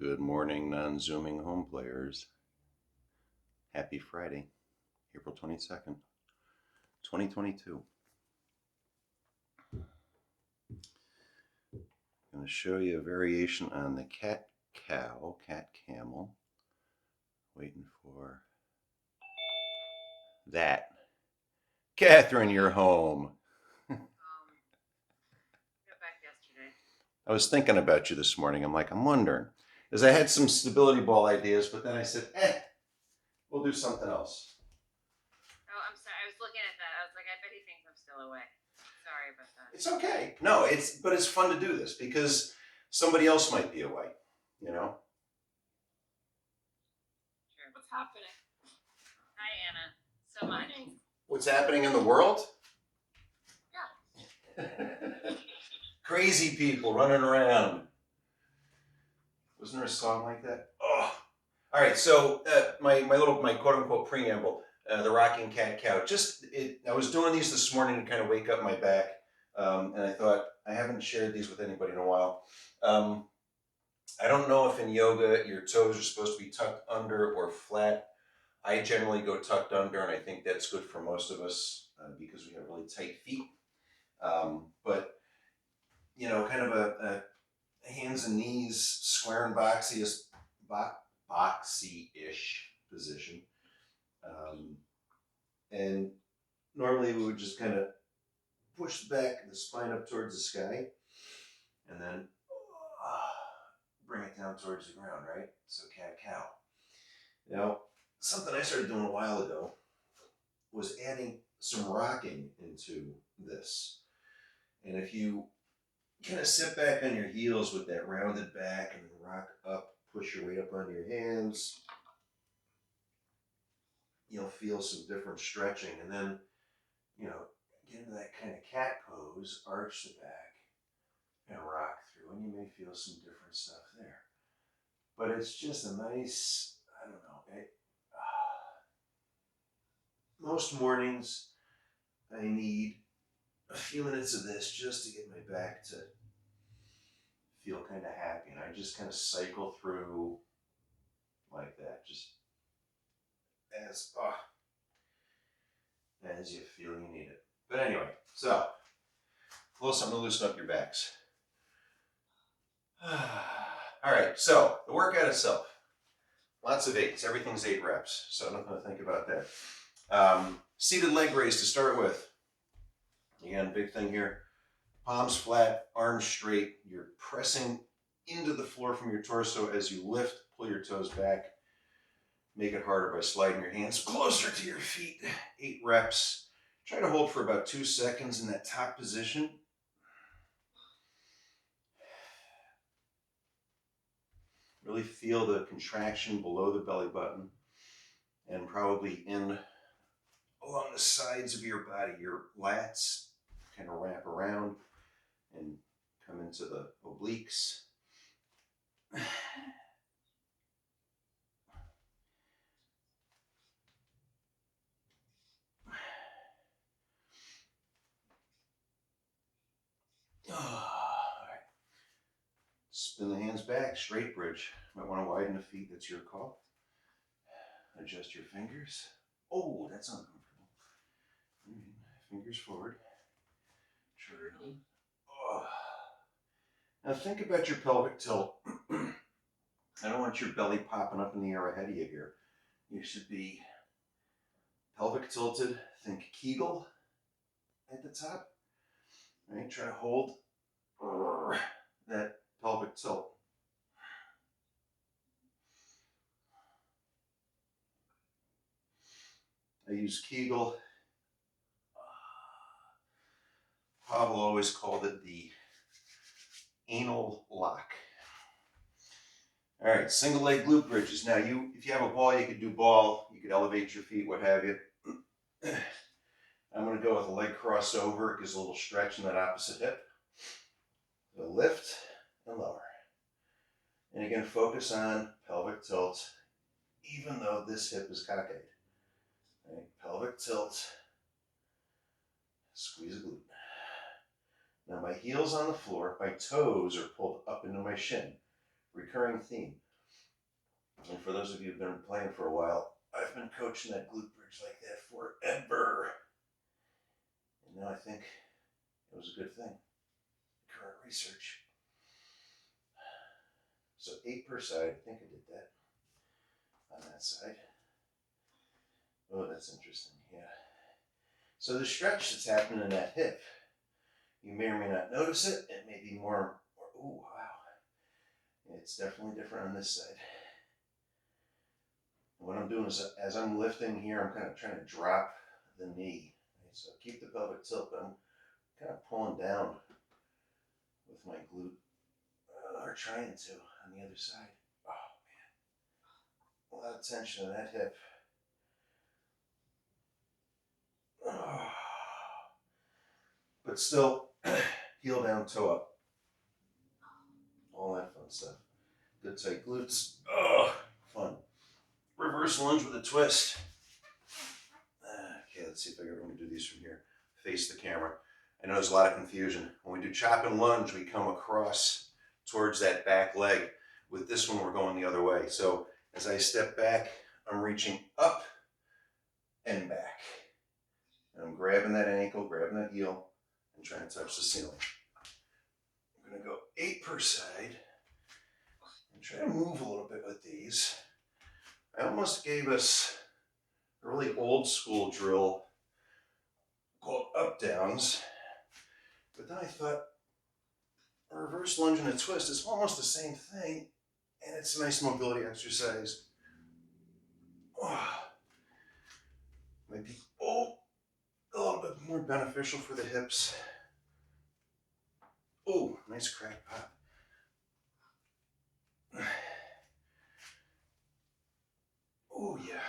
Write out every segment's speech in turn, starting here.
Good morning, non-zooming home players. Happy Friday, April 22nd, 2022. I'm going to show you a variation on the cat camel. Waiting for that. Catherine, you're home. Got back yesterday. I was thinking about you this morning. I'm wondering. Because I had some stability ball ideas, but then I said, we'll do something else. Oh, I'm sorry. I was looking at that. I was like, I bet he thinks I'm still away. Sorry about that. It's okay. No, but it's fun to do this because somebody else might be away, you know? Sure. What's happening? Hi, Anna. So much. What's happening in the world? Yeah. Crazy people running around. Wasn't there a song like that? Oh. All right, so my quote unquote preamble, the rocking cat cow. I was doing these this morning to kind of wake up my back, and I thought I haven't shared these with anybody in a while. I don't know if in yoga your toes are supposed to be tucked under or flat. I generally go tucked under, and I think that's good for most of us because we have really tight feet. But kind of a hands and knees, square and boxy-ish position. And normally we would just kind of push the spine up towards the sky, and then bring it down towards the ground, right? So cat-cow. Now, something I started doing a while ago was adding some rocking into this. And if you kind of sit back on your heels with that rounded back and then rock up, push your weight up onto your hands, you'll feel some different stretching. And then, get into that kind of cat pose, arch the back, and rock through. And you may feel some different stuff there. But it's just a nice, I don't know. Most mornings, I need a few minutes of this just to get my back to feel kind of happy. And I just kind of cycle through like that, just as you feel you need it. But anyway, so a little something to loosen up your backs. All right, so the workout itself, lots of eights. Everything's 8 reps, so I'm not going to think about that. Seated leg raise to start with. Again, big thing here. Palms flat, arms straight. You're pressing into the floor from your torso as you lift, pull your toes back. Make it harder by sliding your hands closer to your feet. 8 reps. Try to hold for about 2 seconds in that top position. Really feel the contraction below the belly button and probably in along the sides of your body. Your lats kind of wrap around and come into the obliques. All right. Spin the hands back, straight bridge. Might want to widen the feet, that's your call. Adjust your fingers. Oh, that's uncomfortable. Fingers forward. Turn. Oh. Now think about your pelvic tilt. I don't want your belly popping up in the air ahead of you here. You should be pelvic tilted. Think Kegel at the top. Right? Try to hold that pelvic tilt. I use Kegel. Pavel always called it the anal lock. All right, single leg glute bridges. Now, if you have a ball, you could do ball. You could elevate your feet, what have you. I'm going to go with a leg crossover. It gives a little stretch in that opposite hip. So lift and lower. And again, focus on pelvic tilt, even though this hip is cockeyed. Right? Pelvic tilt. Squeeze a glute. Now my heel's on the floor, my toes are pulled up into my shin. Recurring theme. And for those of you who've been playing for a while, I've been coaching that glute bridge like that forever. And now I think it was a good thing. Current research. So 8 per side, I think I did that on that side. Oh, that's interesting, yeah. So the stretch that's happening in that hip, you may or may not notice it. It may be more, oh, wow. It's definitely different on this side. And what I'm doing is, as I'm lifting here, I'm kind of trying to drop the knee. Right? So keep the pelvic tilt, but I'm kind of pulling down with my glute, or trying to on the other side. Oh, man. A lot of tension in that hip. Oh. But still, heel down, toe up. All that fun stuff. Good tight glutes. Oh, fun. Reverse lunge with a twist. Okay, let's see if I can do these from here. Face the camera. I know there's a lot of confusion. When we do chop and lunge, we come across towards that back leg. With this one, we're going the other way. So as I step back, I'm reaching up and back. And I'm grabbing that ankle, grabbing that heel, and trying to touch the ceiling. I'm going to go 8 per side. And try to move a little bit with these. I almost gave us a really old school drill called up downs. But then I thought a reverse lunge and a twist is almost the same thing. And it's a nice mobility exercise. Oh, might be a little bit more beneficial for the hips. Oh, nice crack pop. Oh, yeah.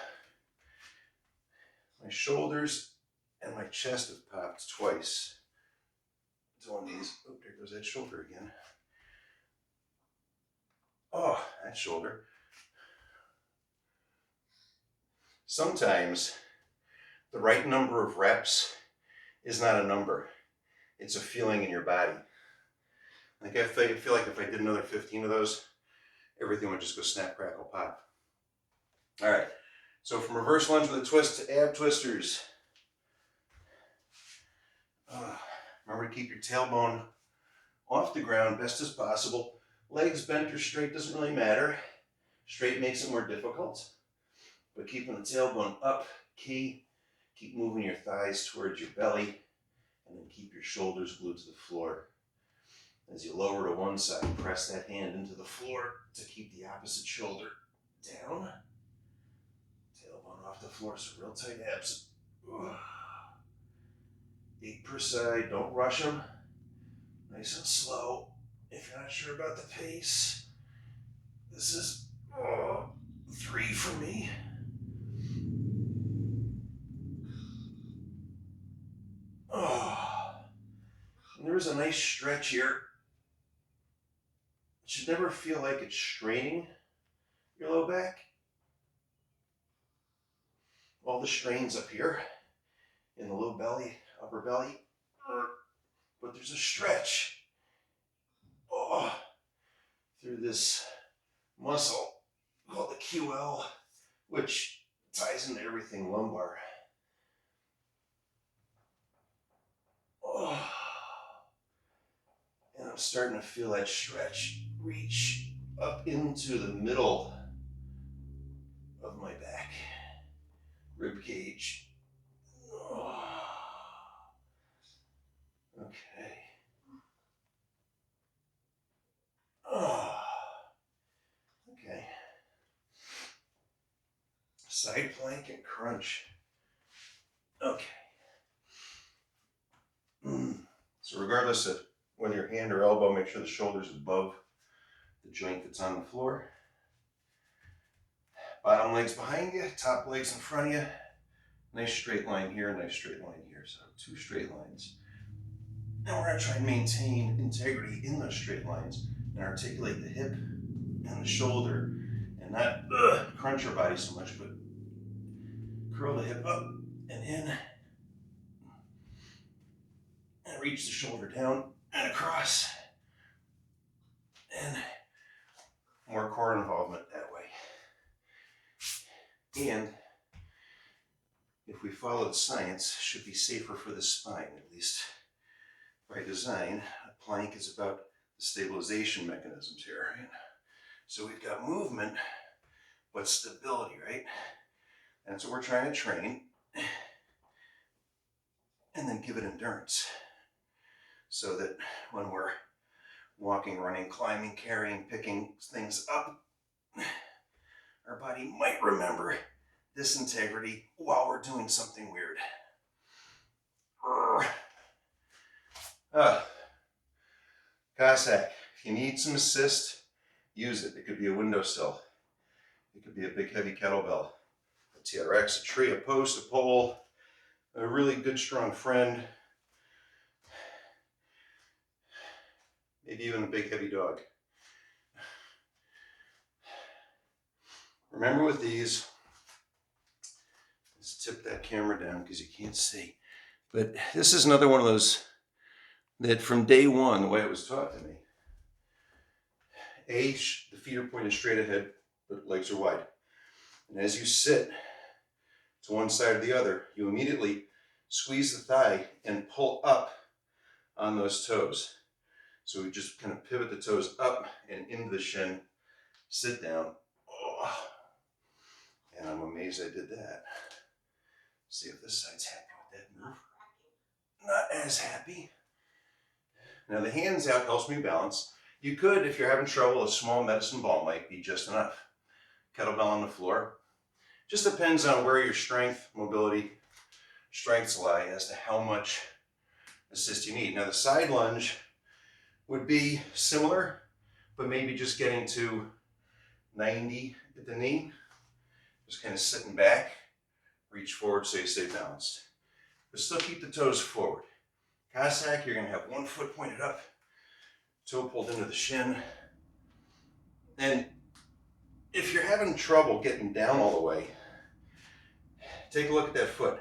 My shoulders and my chest have popped twice doing these. Oh, there goes that shoulder again. Oh, that shoulder. Sometimes the right number of reps is not a number. It's a feeling in your body. Like I feel like if I did another 15 of those, everything would just go snap, crackle, pop. All right. So from reverse lunge with a twist to ab twisters. Remember to keep your tailbone off the ground best as possible. Legs bent or straight doesn't really matter. Straight makes it more difficult. But keeping the tailbone up, key. Keep moving your thighs towards your belly. And then keep your shoulders glued to the floor. As you lower to one side, press that hand into the floor to keep the opposite shoulder down. Tailbone off the floor, so real tight abs. 8 per side, don't rush them. Nice and slow. If you're not sure about the pace, this is 3 for me. And there is a nice stretch here. It should never feel like it's straining your low back. All the strains up here in the low belly, upper belly, but there's a stretch through this muscle called the QL, which ties into everything lumbar. And I'm starting to feel that stretch reach up into the middle of my back, rib cage. Okay. Okay. Side plank and crunch. Okay. So regardless of whether your hand or elbow, make sure the shoulder's above the joint that's on the floor. Bottom leg's behind you, top leg's in front of you. Nice straight line here, nice straight line here. So 2 straight lines. And we're going to try and maintain integrity in those straight lines and articulate the hip and the shoulder and not crunch our body so much, but curl the hip up and in and reach the shoulder down and across, and more core involvement that way. And if we follow the science, it should be safer for the spine, at least by design. A plank is about the stabilization mechanisms here, right? So we've got movement, but stability, right? That's what we're trying to train. And then give it endurance. So that when we're walking, running, climbing, carrying, picking things up, our body might remember this integrity while we're doing something weird. Cossack, if you need some assist, use it. It could be a windowsill. It could be a big heavy kettlebell, a TRX, a tree, a post, a pole, a really good strong friend, maybe even a big heavy dog. Remember with these, let's tip that camera down because you can't see. But this is another one of those that from day one, the way it was taught to me, the feet are pointed straight ahead, but legs are wide. And as you sit to one side or the other, you immediately squeeze the thigh and pull up on those toes. So we just kind of pivot the toes up and into the shin, sit down. Oh. And I'm amazed I did that. See if this side's happy with that move. Not as happy. Now the hands out helps me balance. You could, if you're having trouble, a small medicine ball might be just enough. Kettlebell on the floor. Just depends on where your strength, mobility, strengths lie as to how much assist you need. Now the side lunge would be similar, but maybe just getting to 90 at the knee. Just kind of sitting back, reach forward so you stay balanced. But still keep the toes forward. Cossack, you're going to have one foot pointed up, toe pulled into the shin. And if you're having trouble getting down all the way, take a look at that foot.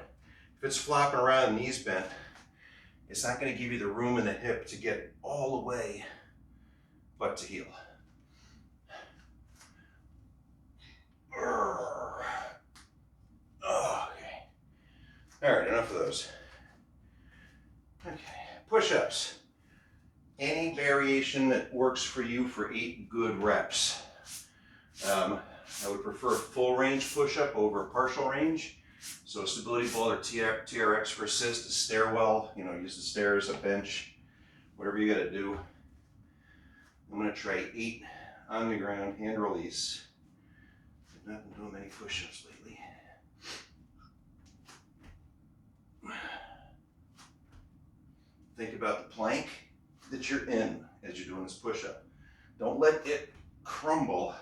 If it's flopping around, knees bent, it's not going to give you the room in the hip to get all the way butt to heel. Okay. All right, enough of those. Okay, push-ups. Any variation that works for you for 8 good reps. I would prefer a full range push-up over partial range. So stability ball or TRX for assist, a stairwell, use the stairs, a bench, whatever you gotta do. I'm gonna try 8 on the ground, hand release. I've not been doing many push-ups lately. Think about the plank that you're in as you're doing this push-up. Don't let it crumble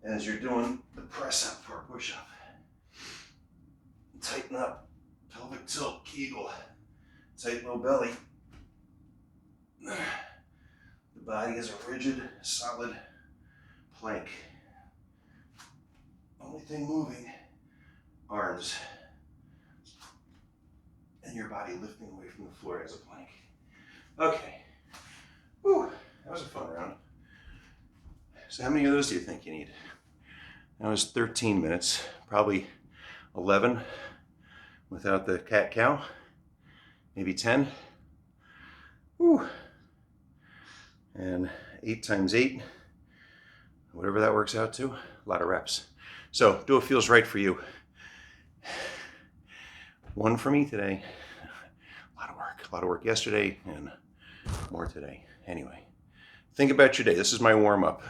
as you're doing the press-up for a push-up. Tighten up, pelvic tilt, Kegel, tight low belly. The body is a rigid, solid plank. Only thing moving, arms, and your body lifting away from the floor as a plank. Okay, whew, that was a fun round. So how many of those do you think you need? That was 13 minutes, probably 11 without the cat-cow, maybe 10. Whew. And 8 times 8, whatever that works out to, a lot of reps. So do what feels right for you. 1 for me today. A lot of work yesterday and more today. Anyway, think about your day. This is my warm-up.